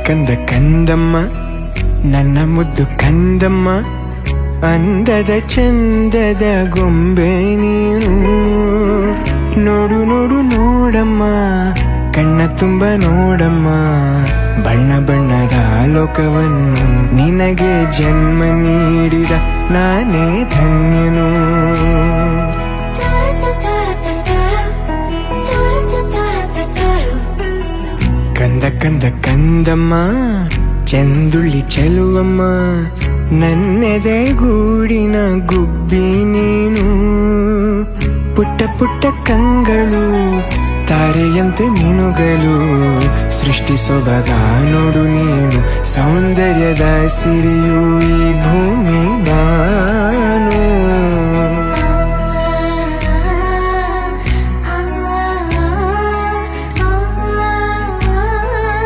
ಕಂದ ಕಂದಮ್ಮ ನನ್ನ ಮುದ್ದು ಕಂದಮ್ಮ, ಅಂದದ ಚಂದದ ಗೊಂಬೆ ನೀನು. ನೋಡು ನೋಡು ನೋಡಮ್ಮ, ಕಣ್ಣ ತುಂಬ ನೋಡಮ್ಮ, ಬಣ್ಣ ಬಣ್ಣದ ಲೋಕವನ್ನು ನಿನಗೆ ಜನ್ಮ ನೀಡಿದ ನಾನೇ ಧನ್ಯನು. ಕಂದ ಕಂದಮ್ಮ ಚಂದುಳ್ಳಿ ಚೆಲುವಮ್ಮ, ನನ್ನೆದೆ ಗೂಡಿನ ಗುಬ್ಬಿ ನೀನು. ಪುಟ್ಟ ಪುಟ್ಟ ಕಂಗಳು ತಾರೆಯಂತೆ ಮೀನುಗಳು, ಸೃಷ್ಟಿ ಸೊಬಗ ನೋಡು ನೀನು, ಸೌಂದರ್ಯದ ಸಿರಿಯು ಈ ಭೂಮಿ ಬಾ.